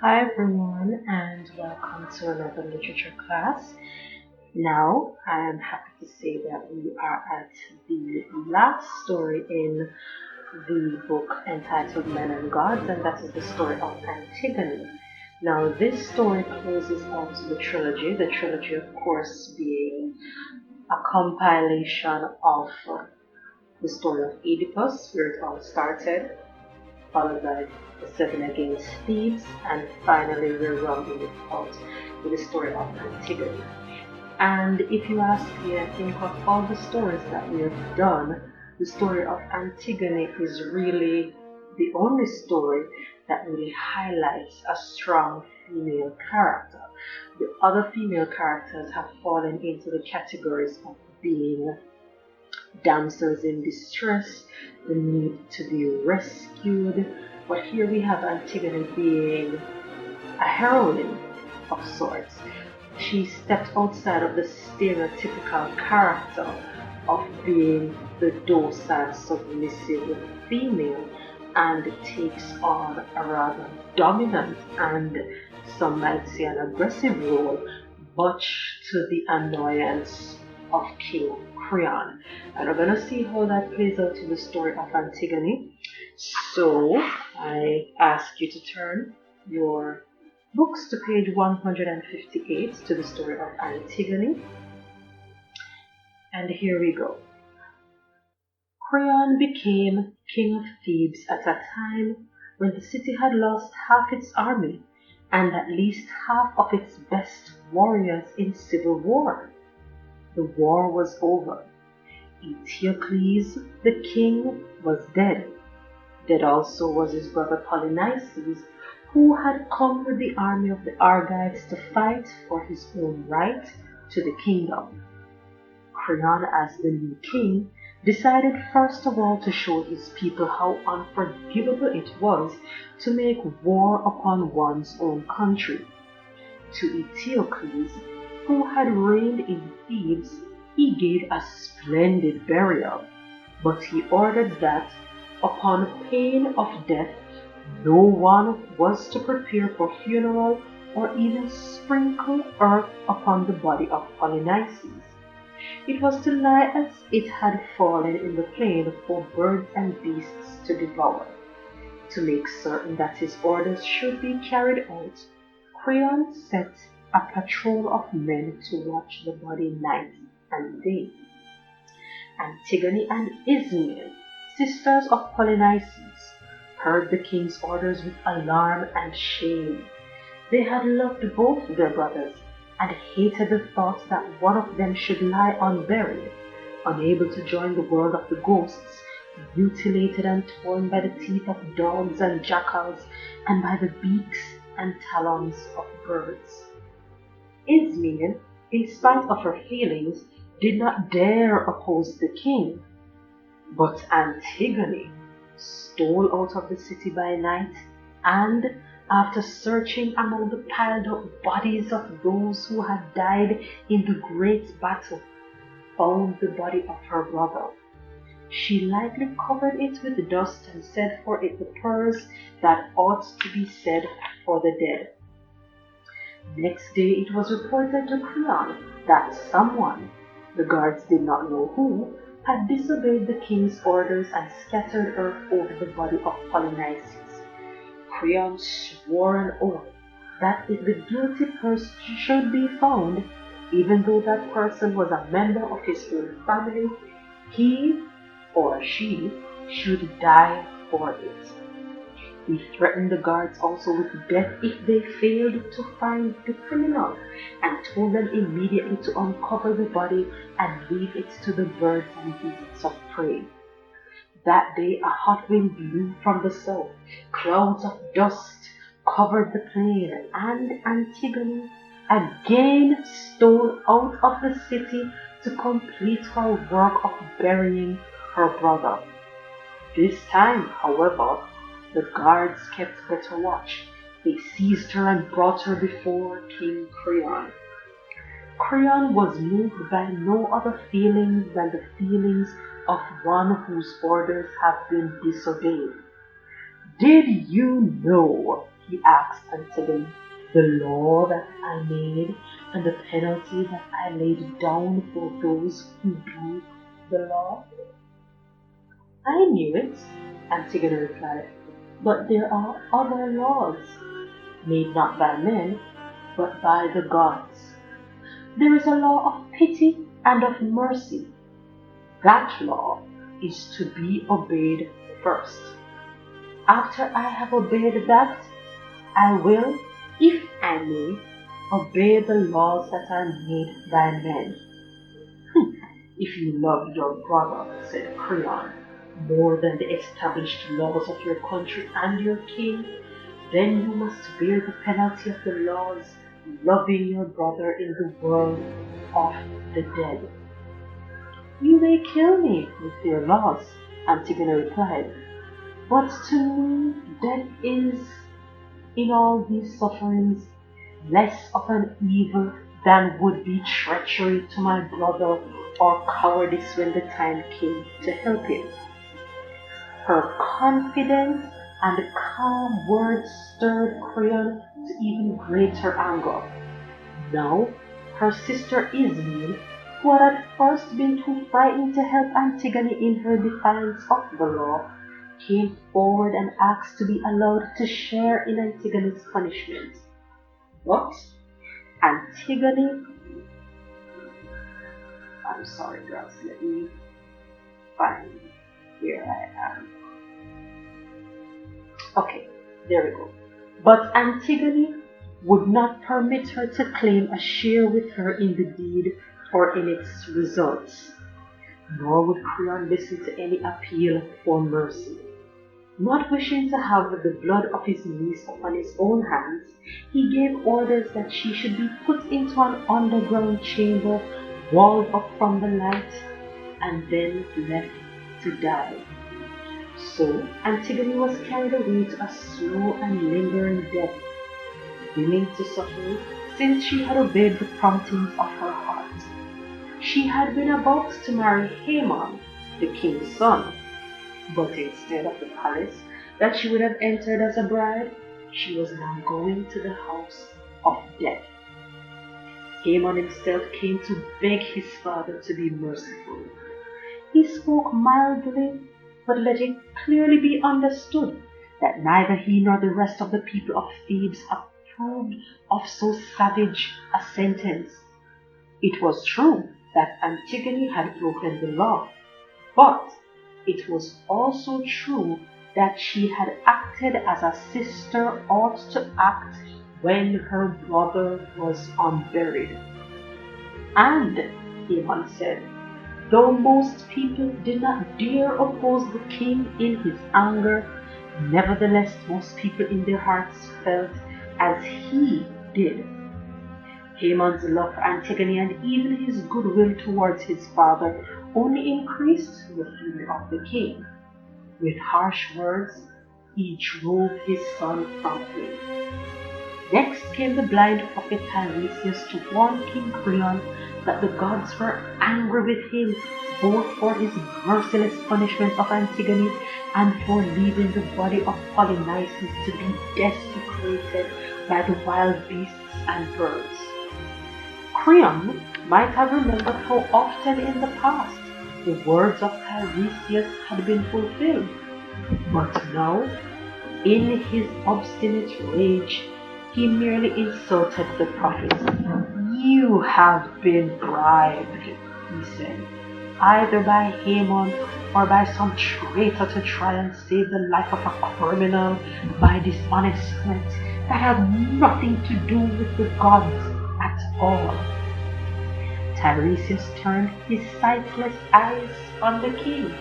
Hi everyone, and welcome to another literature class. Now, I am happy to say that we are at the last story in the book entitled Men and Gods, and that is the story of Antigone. Now, this story closes out the trilogy, of course, being a compilation of the story of Oedipus, where it all started, followed by the Seven Against Thebes, and finally we're rounding it out with the story of Antigone. And if you ask me, I think of all the stories that we have done, the story of Antigone is really the only story that really highlights a strong female character. The other female characters have fallen into the categories of being damsels in distress, the need to be rescued. But here we have Antigone being a heroine of sorts. She stepped outside of the stereotypical character of being the docile, submissive female and takes on a rather dominant and some might say an aggressive role, much to the annoyance of King Creon. And we're going to see how that plays out in the story of Antigone. So I ask you to turn your books to page 158 to the story of Antigone. And here we go. Creon became king of Thebes at a time when the city had lost half its army and at least half of its best warriors in civil war. The war was over. Eteocles, the king, was dead. Dead also was his brother Polynices, who had come with the army of the Argives to fight for his own right to the kingdom. Creon, as the new king, decided first of all to show his people how unforgivable it was to make war upon one's own country. To Eteocles, who had reigned in Thebes, he gave a splendid burial, but he ordered that, upon pain of death, no one was to prepare for funeral or even sprinkle earth upon the body of Polynices. It was to lie as it had fallen in the plain for birds and beasts to devour. To make certain that his orders should be carried out, Creon set a patrol of men to watch the body night and day. Antigone and Ismene, sisters of Polynices, heard the king's orders with alarm and shame. They had loved both their brothers and hated the thought that one of them should lie unburied, unable to join the world of the ghosts, mutilated and torn by the teeth of dogs and jackals and by the beaks and talons of birds. Ismene, in spite of her feelings, did not dare oppose the king. But Antigone stole out of the city by night and, after searching among the piled up bodies of those who had died in the great battle, found the body of her brother. She lightly covered it with dust and said for it the prayers that ought to be said for the dead. Next day it was reported to Creon that someone, the guards did not know who, had disobeyed the king's orders and scattered earth over the body of Polynices. Creon swore an oath that if the guilty person should be found, even though that person was a member of his own family, he or she should die for it. He threatened the guards also with death if they failed to find the criminal, and told them immediately to uncover the body and leave it to the birds and beasts of prey. That day a hot wind blew from the south, clouds of dust covered the plain, and Antigone again stole out of the city to complete her work of burying her brother. This time, however, the guards kept better watch. They seized her and brought her before King Creon. Creon was moved by no other feelings than the feelings of one whose orders have been disobeyed. "Did you know," he asked Antigone. The law that I made and the penalty that I laid down for those who broke the law? I knew it, Antigone replied, but there are other laws, made not by men, but by the gods. There is a law of pity and of mercy. That law is to be obeyed first. After I have obeyed that, I will, if I may, obey the laws that are made by men. If you love your brother, said Creon, more than the established laws of your country and your king, then you must bear the penalty of the laws, loving your brother in the world of the dead. You may kill me with your laws, Antigone replied, but to me death is, in all these sufferings, less of an evil than would be treachery to my brother or cowardice when the time came to help him. Her confident and calm words stirred Creon to even greater anger. Now, her sister Ismene, who had at first been too frightened to help Antigone in her defiance of the law, came forward and asked to be allowed to share in Antigone's punishment. What? Antigone? I'm sorry, girls, let me find where I am. Okay, there we go. But Antigone would not permit her to claim a share with her in the deed or in its results, nor would Creon listen to any appeal for mercy. Not wishing to have the blood of his niece upon his own hands, he gave orders that she should be put into an underground chamber walled up from the light and then left to die. So Antigone was carried away to a slow and lingering death, willing to suffer since she had obeyed the promptings of her heart. She had been about to marry Haman, the king's son, but instead of the palace that she would have entered as a bride, she was now going to the house of death. Haman himself came to beg his father to be merciful. He spoke mildly, but let it clearly be understood that neither he nor the rest of the people of Thebes approved of so savage a sentence. It was true that Antigone had broken the law, but it was also true that she had acted as a sister ought to act when her brother was unburied. And, Haman said, though most people did not dare oppose the king in his anger, nevertheless most people in their hearts felt as he did. Haman's love for Antigone and even his goodwill towards his father only increased the fury of the king. With harsh words, he drove his son from him. Next came the blind prophet Tiresias to warn King Creon that the gods were angry with him both for his merciless punishment of Antigone and for leaving the body of Polynices to be desecrated by the wild beasts and birds. Creon might have remembered how often in the past the words of Tiresias had been fulfilled, but now, in his obstinate rage, he merely insulted the prophet. You have been bribed, he said, either by Haman or by some traitor to try and save the life of a criminal by dishonest threat that had nothing to do with the gods at all. Tiresias turned his sightless eyes on the king.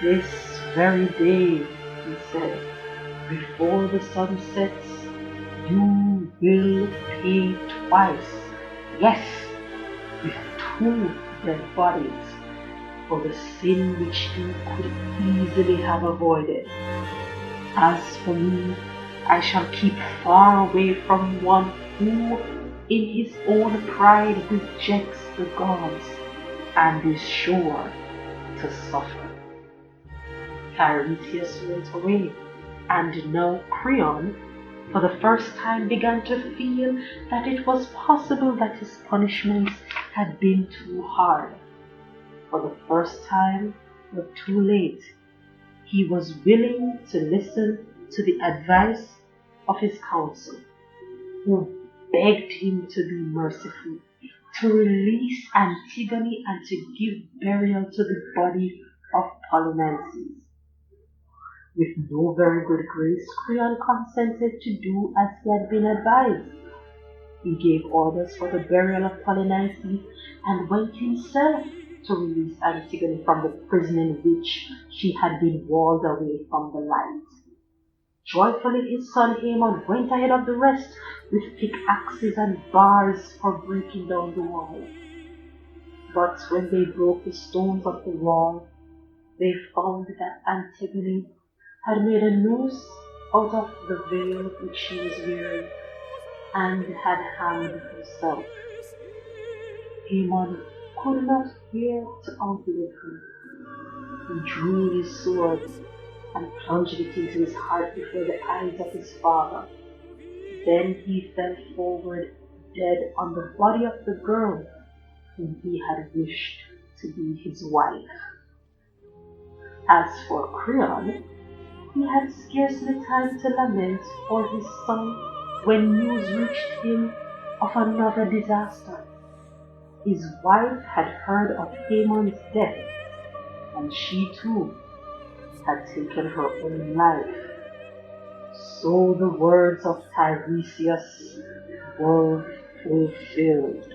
This very day, he said, before the sun sets, you will pay twice, yes, with 2 dead bodies, for the sin which you could easily have avoided. As for me, I shall keep far away from one who, in his own pride, rejects the gods and is sure to suffer. Tiresias went away, and now Creon, for the first time began to feel that it was possible that his punishments had been too hard. For the first time, but too late, he was willing to listen to the advice of his council, who begged him to be merciful, to release Antigone and to give burial to the body of Polynices. With no very good grace, Creon consented to do as he had been advised. He gave orders for the burial of Polynices and went himself to release Antigone from the prison in which she had been walled away from the light. Joyfully his son Haman went ahead of the rest with pickaxes and bars for breaking down the wall. But when they broke the stones of the wall, they found that Antigone had made a noose out of the veil which she was wearing and had hanged herself. Haman could not bear to outlive her. He drew his sword and plunged it into his heart before the eyes of his father. Then he fell forward dead on the body of the girl whom he had wished to be his wife. As for Creon, he had scarcely time to lament for his son when news reached him of another disaster. His wife had heard of Haman's death, and she too had taken her own life. So the words of Tiresias were fulfilled.